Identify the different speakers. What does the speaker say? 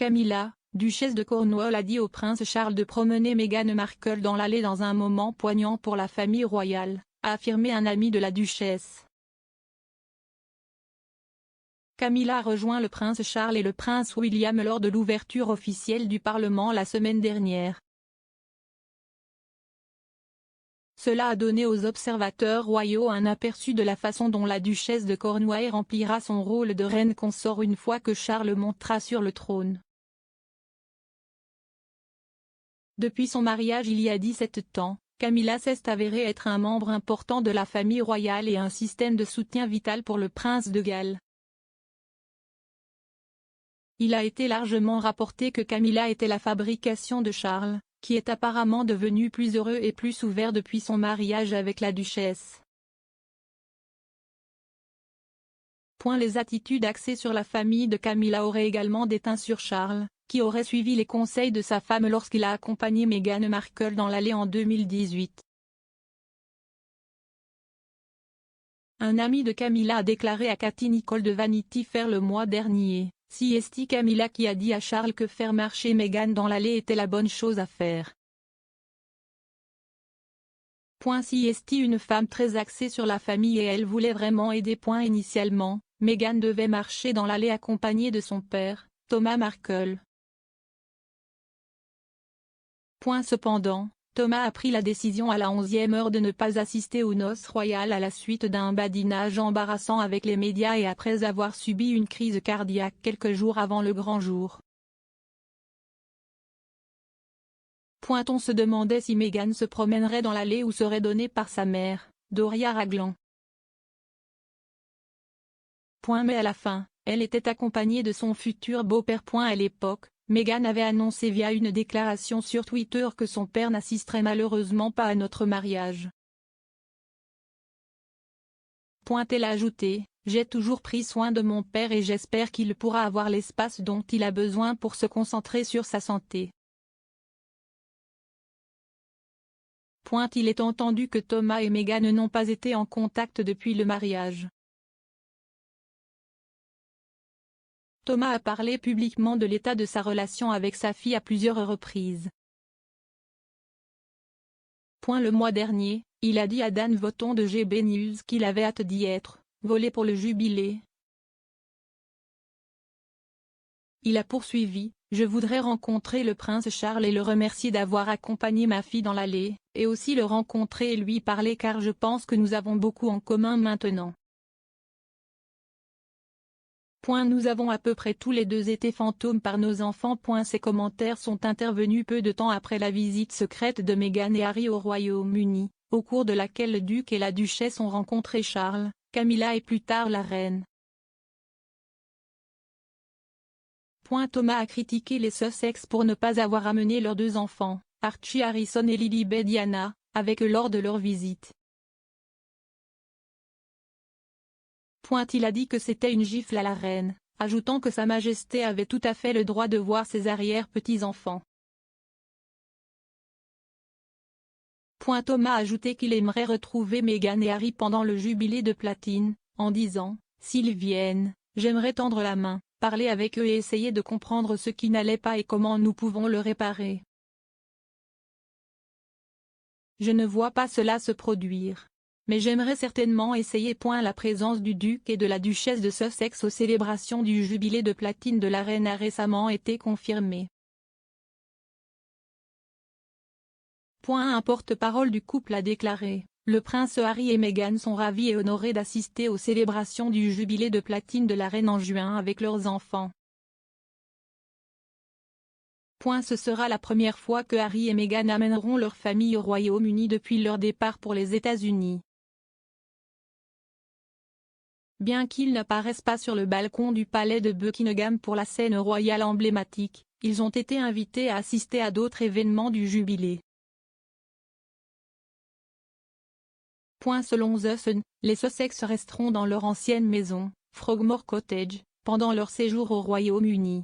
Speaker 1: Camilla, duchesse de Cornwall a dit au prince Charles de promener Meghan Markle dans l'allée dans un moment poignant pour la famille royale, a affirmé un ami de la duchesse. Camilla a rejoint le prince Charles et le prince William lors de l'ouverture officielle du Parlement la semaine dernière. Cela a donné aux observateurs royaux un aperçu de la façon dont la duchesse de Cornwall remplira son rôle de reine consort une fois que Charles montera sur le trône. Depuis son mariage il y a 17 ans, Camilla s'est avérée être un membre important de la famille royale et un système de soutien vital pour le prince de Galles. Il a été largement rapporté que Camilla était la fabrication de Charles, qui est apparemment devenu plus heureux et plus ouvert depuis son mariage avec la duchesse. Les attitudes axées sur la famille de Camilla auraient également déteint sur Charles, qui aurait suivi les conseils de sa femme lorsqu'il a accompagné Meghan Markle dans l'allée en 2018. Un ami de Camilla a déclaré à Cathy Nicholl de Vanity Fair le mois dernier, c'est Camilla qui a dit à Charles que faire marcher Meghan dans l'allée était la bonne chose à faire. C'est une femme très axée sur la famille et elle voulait vraiment aider. Initialement, Meghan devait marcher dans l'allée accompagnée de son père, Thomas Markle. Cependant, Thomas a pris la décision à la 11e heure de ne pas assister aux noces royales à la suite d'un badinage embarrassant avec les médias et après avoir subi une crise cardiaque quelques jours avant le grand jour. On se demandait si Meghan se promènerait dans l'allée ou serait donnée par sa mère, Doria Ragland. Mais à la fin, elle était accompagnée de son futur beau-père. À l'époque, Meghan avait annoncé via une déclaration sur Twitter que son père n'assisterait malheureusement pas à notre mariage. Elle a ajouté, « J'ai toujours pris soin de mon père et j'espère qu'il pourra avoir l'espace dont il a besoin pour se concentrer sur sa santé. » Il est entendu que Thomas et Meghan n'ont pas été en contact depuis le mariage. Thomas a parlé publiquement de l'état de sa relation avec sa fille à plusieurs reprises. Le mois dernier, il a dit à Dan Voton de GB News qu'il avait hâte d'y être, volé pour le jubilé. Il a poursuivi, « Je voudrais rencontrer le prince Charles et le remercier d'avoir accompagné ma fille dans l'allée, et aussi le rencontrer et lui parler car je pense que nous avons beaucoup en commun maintenant. Nous avons à peu près tous les deux été fantômes par nos enfants. » Ces commentaires sont intervenus peu de temps après la visite secrète de Meghan et Harry au Royaume-Uni, au cours de laquelle le duc et la duchesse ont rencontré Charles, Camilla et plus tard la reine. Thomas a critiqué les Sussex pour ne pas avoir amené leurs deux enfants, Archie Harrison et Lilibet Diana, avec eux lors de leur visite. Il a dit que c'était une gifle à la reine, ajoutant que Sa Majesté avait tout à fait le droit de voir ses arrière-petits-enfants. Thomas a ajouté qu'il aimerait retrouver Meghan et Harry pendant le jubilé de platine, en disant, « S'ils viennent, j'aimerais tendre la main, parler avec eux et essayer de comprendre ce qui n'allait pas et comment nous pouvons le réparer. Je ne vois pas cela se produire. Mais j'aimerais certainement essayer. » La présence du duc et de la duchesse de Sussex aux célébrations du jubilé de platine de la reine a récemment été confirmée. Un porte-parole du couple a déclaré, « Le prince Harry et Meghan sont ravis et honorés d'assister aux célébrations du jubilé de platine de la reine en juin avec leurs enfants. » Ce sera la première fois que Harry et Meghan amèneront leur famille au Royaume-Uni depuis leur départ pour les États-Unis. Bien qu'ils n'apparaissent pas sur le balcon du palais de Buckingham pour la scène royale emblématique, ils ont été invités à assister à d'autres événements du jubilé. Selon The Sun, les Sussex resteront dans leur ancienne maison, Frogmore Cottage, pendant leur séjour au Royaume-Uni.